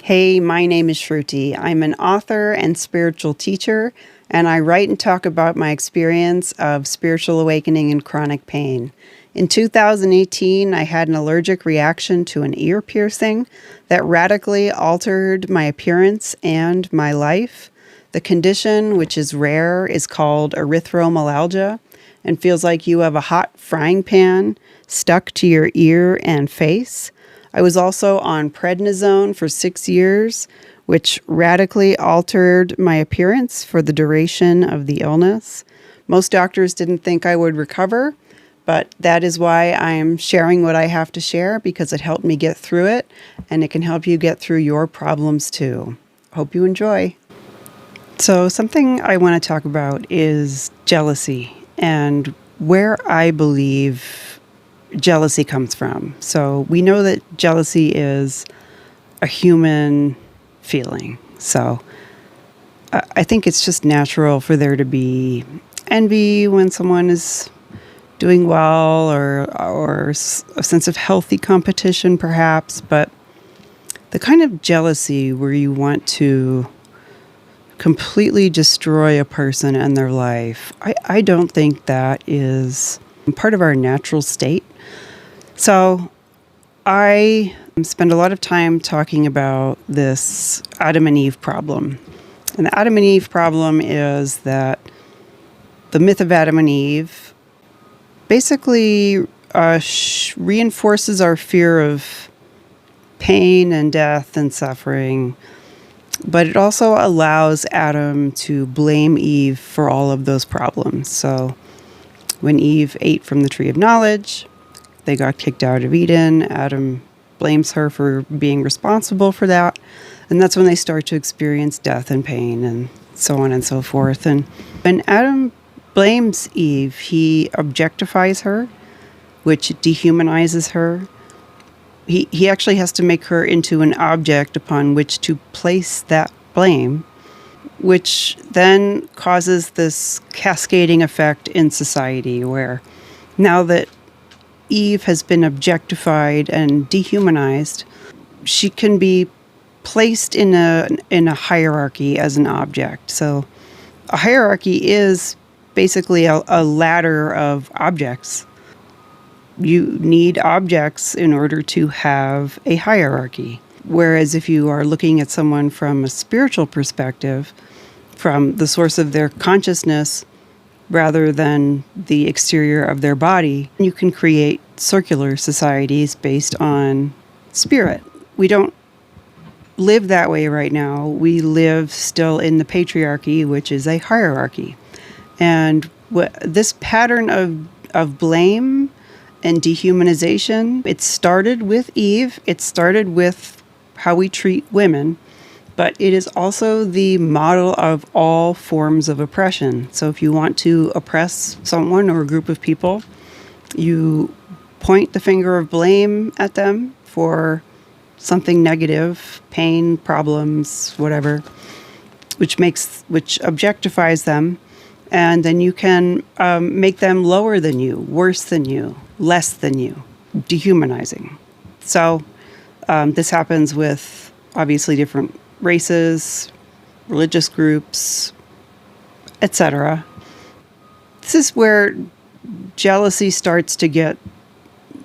Hey, my name is Sruti. I'm an author and spiritual teacher, and I write and talk about my experience of spiritual awakening and chronic pain. In 2018, I had an allergic reaction to an ear piercing that radically altered my appearance and my life. The condition, which is rare, is called erythromelalgia and feels like you have a hot frying pan stuck to your ear and face. I was also on prednisone for 6 years, which radically altered my appearance for the duration of the illness. Most doctors didn't think I would recover, but that is why I'm sharing what I have to share, because it helped me get through it, and it can help you get through your problems too. Hope you enjoy. So something I want to talk about is jealousy and where I believe jealousy comes from. So we know that jealousy is a human feeling. So I think it's just natural for there to be envy when someone is doing well, or a sense of healthy competition perhaps, but the kind of jealousy where you want to completely destroy a person and their life, I don't think that is part of our natural state. So I spend a lot of time talking about this Adam and Eve problem. And the Adam and Eve problem is that the myth of Adam and Eve basically reinforces our fear of pain and death and suffering, but it also allows Adam to blame Eve for all of those problems. So when Eve ate from the tree of knowledge, they got kicked out of Eden. Adam blames her for being responsible for that. And that's when they start to experience death and pain and so on and so forth. And when Adam blames Eve, he objectifies her, which dehumanizes her. He actually has to make her into an object upon which to place that blame, which then causes this cascading effect in society where now that Eve has been objectified and dehumanized, she can be placed in a hierarchy as an object. So a hierarchy is basically a ladder of objects. You need objects in order to have a hierarchy. Whereas if you are looking at someone from a spiritual perspective, from the source of their consciousness rather than the exterior of their body, you can create circular societies based on spirit. We don't live that way right now. We live still in the patriarchy, which is a hierarchy. And this pattern of blame and dehumanization, it started with Eve. It started with how we treat women, but it is also the model of all forms of oppression. So if you want to oppress someone or a group of people, you point the finger of blame at them for something negative, pain, problems, whatever, which objectifies them. And then you can make them lower than you, worse than you, less than you, dehumanizing. So this happens with obviously different races, religious groups, etc. This is where jealousy starts to get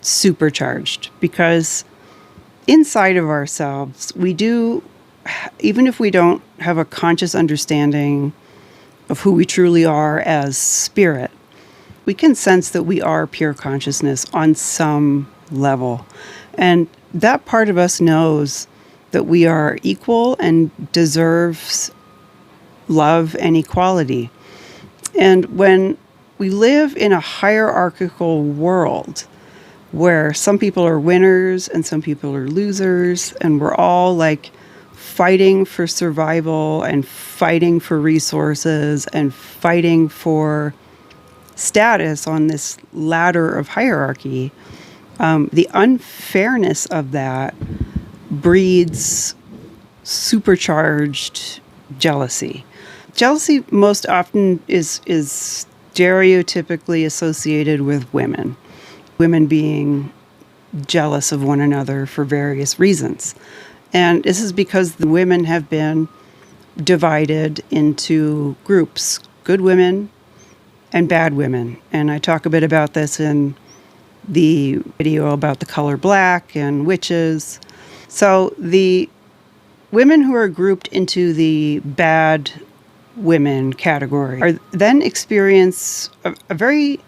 supercharged, because inside of ourselves, we do, even if we don't have a conscious understanding of who we truly are as spirit, we can sense that we are pure consciousness on some level. And that part of us knows that we are equal and deserves love and equality. And when we live in a hierarchical world where some people are winners and some people are losers, and we're all like fighting for survival and fighting for resources and fighting for status on this ladder of hierarchy, the unfairness of that breeds supercharged jealousy. Jealousy most often is stereotypically associated with women being jealous of one another for various reasons. And this is because the women have been divided into groups, good women and bad women. And I talk a bit about this in the video about the color black and witches. So the women who are grouped into the bad women category are then experience a very,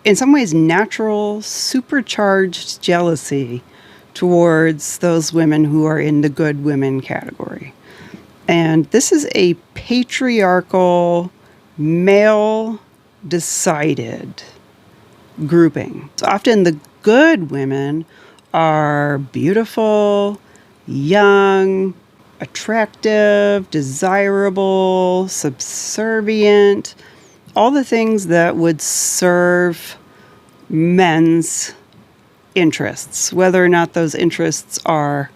in some ways, natural, supercharged jealousy towards those women who are in the good women category. And this is a patriarchal, male-decided grouping. So often the good women are beautiful, young, attractive, desirable, subservient, all the things that would serve men's interests, whether or not those interests are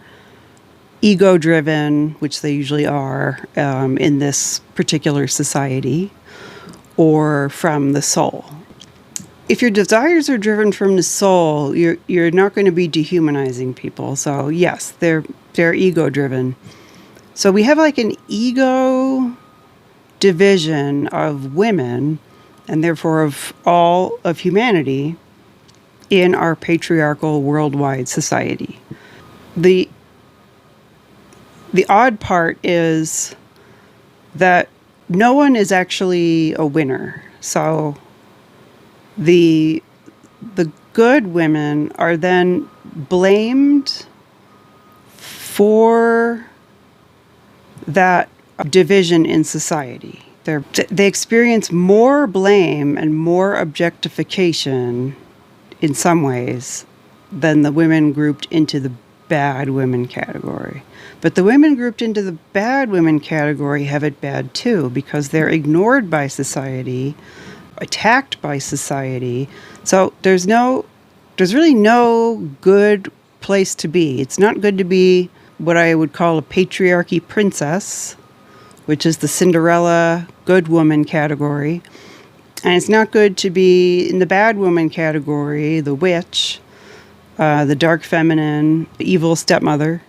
ego-driven, which they usually are in this particular society, or from the soul. If your desires are driven from the soul, you're not going to be dehumanizing people. So yes, they're ego-driven. So we have like an ego division of women, and therefore of all of humanity, in our patriarchal worldwide society. The odd part is that no one is actually a winner. So the good women are then blamed for that division in society. They experience more blame and more objectification in some ways than the women grouped into the bad women category. But the women grouped into the bad women category have it bad too, because they're ignored by society, attacked by society. So there's really no good place to be. It's not good to be what I would call a patriarchy princess, which is the Cinderella good woman category. And it's not good to be in the bad woman category, the witch, the dark feminine, the evil stepmother.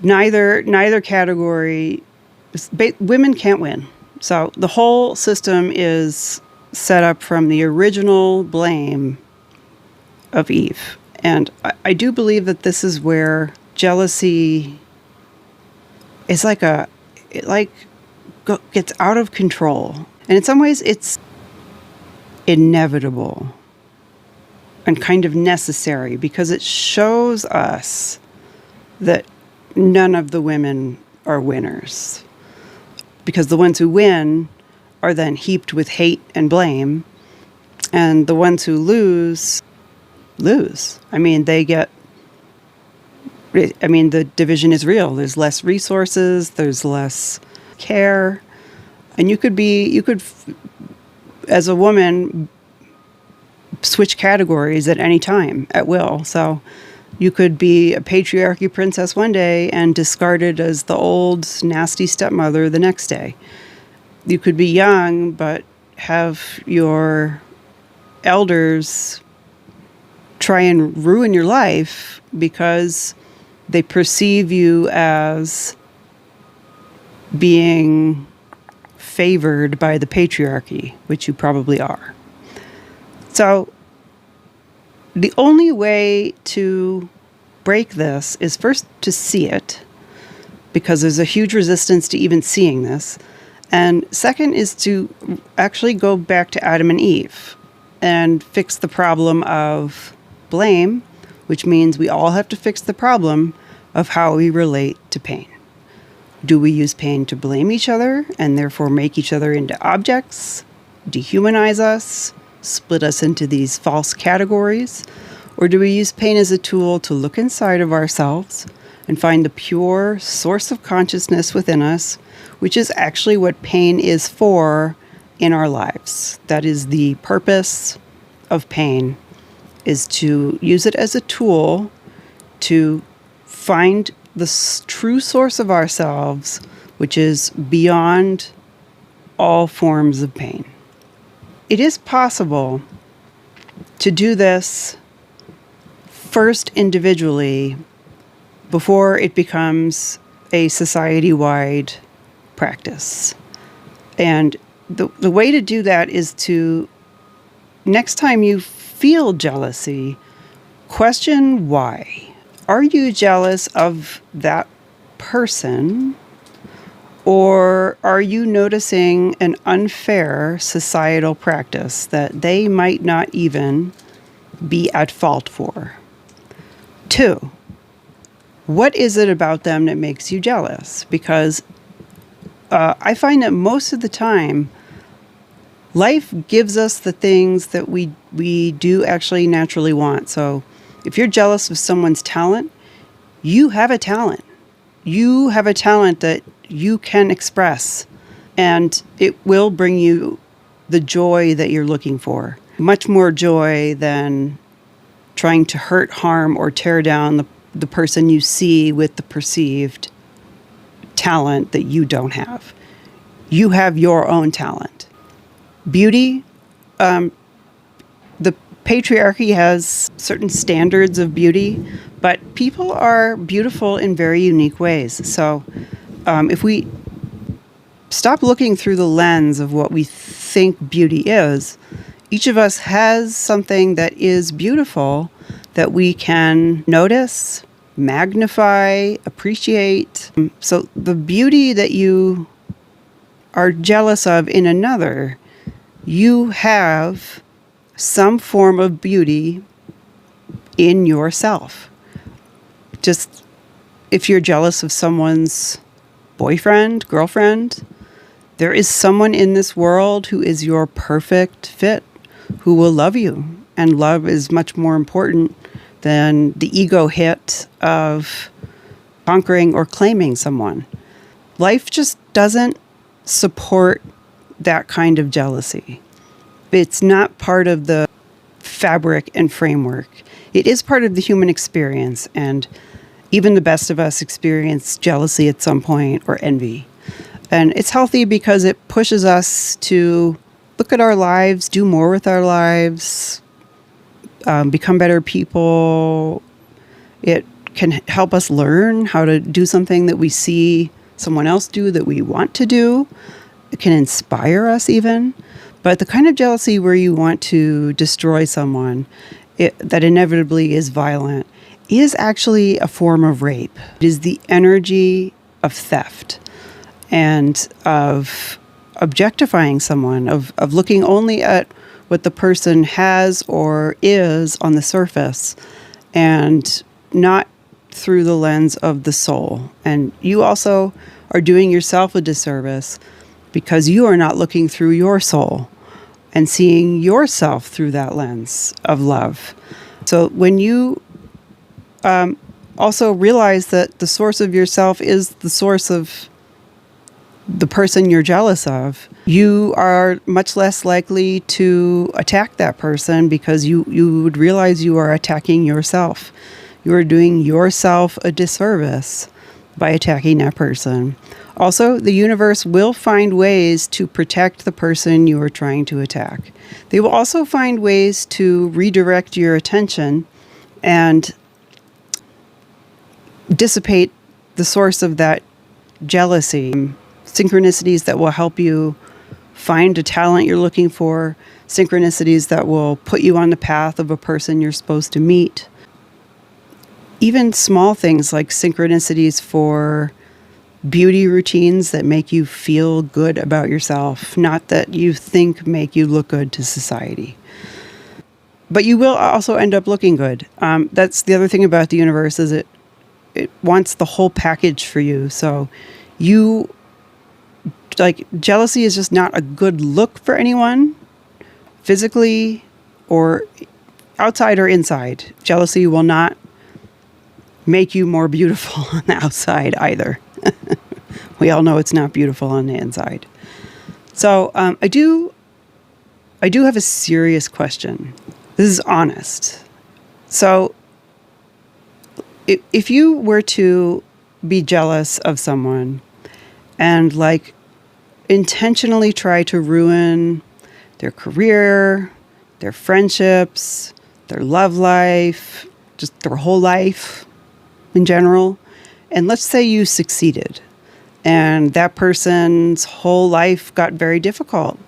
Neither category, women can't win. So the whole system is set up from the original blame of Eve. And I do believe that this is where jealousy is gets out of control. And in some ways it's inevitable and kind of necessary, because it shows us that none of the women are winners. Because the ones who win are then heaped with hate and blame, and the ones who lose. The division is real. There's less resources, there's less care, and you could, as a woman, switch categories at any time, at will. So you could be a patriarchy princess one day and discarded as the old, nasty stepmother the next day. You could be young, but have your elders try and ruin your life because they perceive you as being favored by the patriarchy, which you probably are. So the only way to break this is first to see it, because there's a huge resistance to even seeing this. And second is to actually go back to Adam and Eve and fix the problem of blame, which means we all have to fix the problem of how we relate to pain. Do we use pain to blame each other and therefore make each other into objects, dehumanize us, split us into these false categories? Or do we use pain as a tool to look inside of ourselves and find the pure source of consciousness within us, which is actually what pain is for in our lives? That is the purpose of pain, is to use it as a tool to find the true source of ourselves, which is beyond all forms of pain. It is possible to do this first individually before it becomes a society-wide practice. And the way to do that is to, next time you feel jealousy, question why. Are you jealous of that person, or are you noticing an unfair societal practice that they might not even be at fault for? 2, what is it about them that makes you jealous? Because I find that most of the time, life gives us the things that we do actually naturally want. So if you're jealous of someone's talent, you have a talent. You have a talent that you can express, and it will bring you the joy that you're looking for. Much more joy than trying to hurt, harm, or tear down the person you see with the perceived talent that you don't have. You have your own talent. Beauty, the patriarchy has certain standards of beauty, but people are beautiful in very unique ways. So if we stop looking through the lens of what we think beauty is, each of us has something that is beautiful that we can notice, magnify, appreciate. So the beauty that you are jealous of in another, you have some form of beauty in yourself. Just if you're jealous of someone's boyfriend, girlfriend, there is someone in this world who is your perfect fit, who will love you. And love is much more important than the ego hit of conquering or claiming someone. Life just doesn't support that kind of jealousy. It's not part of the fabric and framework. It is part of the human experience, and even the best of us experience jealousy at some point, or envy. And it's healthy because it pushes us to look at our lives, do more with our lives, become better people. It can help us learn how to do something that we see someone else do that we want to do. It can inspire us even. But the kind of jealousy where you want to destroy someone, that inevitably is violent, is actually a form of rape. It is the energy of theft and of objectifying someone, of looking only at what the person has or is on the surface and not through the lens of the soul. And you also are doing yourself a disservice because you are not looking through your soul and seeing yourself through that lens of love. So when you also realize that the source of yourself is the source of the person you're jealous of, you are much less likely to attack that person because you would realize you are attacking yourself. You are doing yourself a disservice by attacking that person. Also, the universe will find ways to protect the person you are trying to attack. They will also find ways to redirect your attention and dissipate the source of that jealousy. Synchronicities that will help you find a talent you're looking for, synchronicities that will put you on the path of a person you're supposed to meet. Even small things like synchronicities for beauty routines that make you feel good about yourself, not that you think make you look good to society. But you will also end up looking good. That's the other thing about the universe, is it wants the whole package for you. So jealousy is just not a good look for anyone, physically or outside or inside. Jealousy will not make you more beautiful on the outside either. We all know it's not beautiful on the inside. So I do have a serious question. This is honest. So if you were to be jealous of someone and intentionally try to ruin their career, their friendships, their love life, just their whole life, in general. And let's say you succeeded and that person's whole life got very difficult.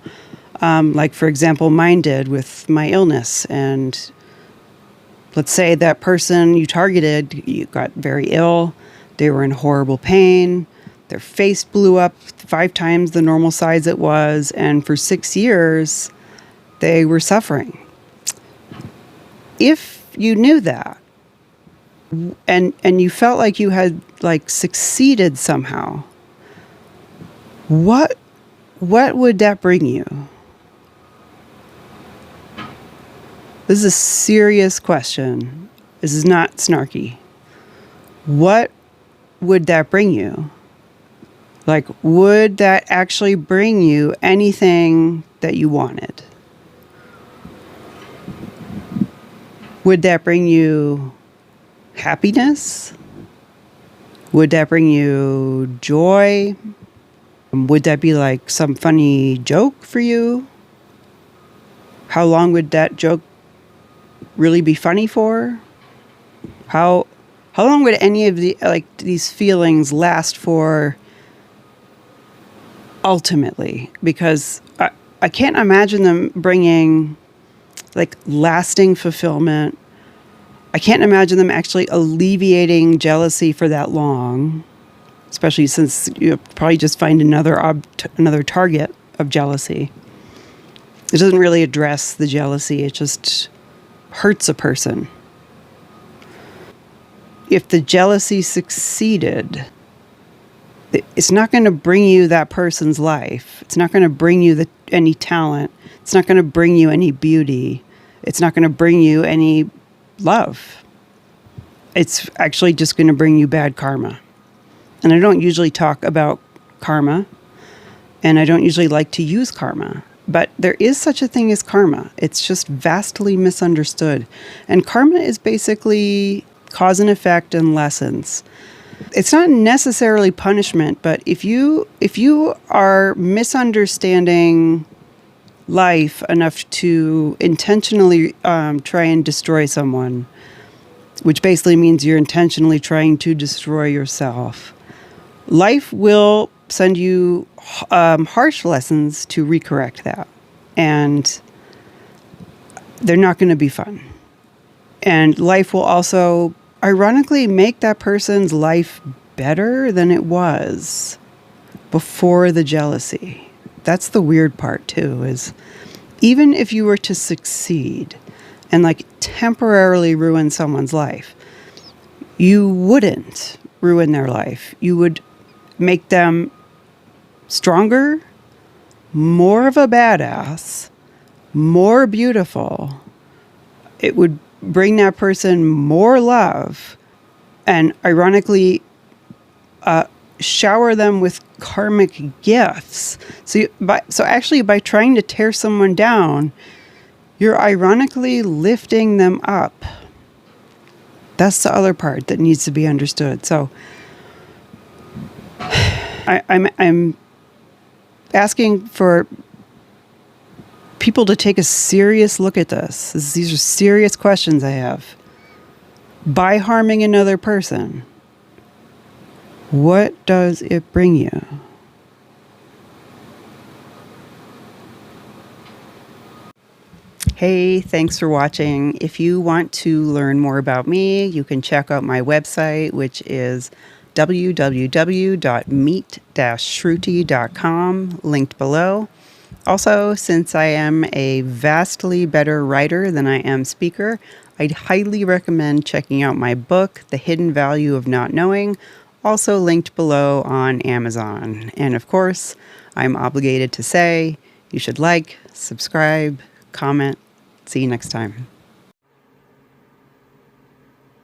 Like, for example, mine did with my illness. And let's say that person you targeted, you got very ill. They were in horrible pain. Their face blew up 5 times the normal size it was. And for 6 years, they were suffering. If you knew that, and you felt like you had like succeeded somehow, what would that bring you? This is a serious question. This is not snarky. What would that bring you? Like, would that actually bring you anything that you wanted? Would that bring you happiness? Would that bring you joy? Would that be like some funny joke for you? How long would that joke really be funny for? How long would any of these feelings last for ultimately? Because I can't imagine them bringing like lasting fulfillment. I can't imagine them actually alleviating jealousy for that long, especially since you probably just find another target of jealousy. It doesn't really address the jealousy. It just hurts a person. If the jealousy succeeded, it's not going to bring you that person's life. It's not going to bring you any talent. It's not going to bring you any beauty. It's not going to bring you any love. It's actually just going to bring you bad karma. And I don't usually talk about karma, and I don't usually like to use karma. But there is such a thing as karma. It's just vastly misunderstood. And karma is basically cause and effect and lessons. It's not necessarily punishment, but if you are misunderstanding life enough to intentionally try and destroy someone, which basically means you're intentionally trying to destroy yourself, life will send you harsh lessons to recorrect that. And they're not going to be fun. And life will also, ironically, make that person's life better than it was before the jealousy. That's the weird part, too, is even if you were to succeed and like temporarily ruin someone's life, you wouldn't ruin their life. You would make them stronger, more of a badass, more beautiful. It would bring that person more love, and ironically, shower them with karmic gifts. So actually, by trying to tear someone down, you're ironically lifting them up. That's the other part that needs to be understood. So I'm asking for people to take a serious look at this. These are serious questions I have. By harming another person, what does it bring you? Hey, thanks for watching. If you want to learn more about me, you can check out my website, which is www.meet-shruti.com, linked below. Also, since I am a vastly better writer than I am speaker, I'd highly recommend checking out my book, The Hidden Value of Not Knowing, also linked below on Amazon. And of course, I'm obligated to say you should like, subscribe, comment. See you next time.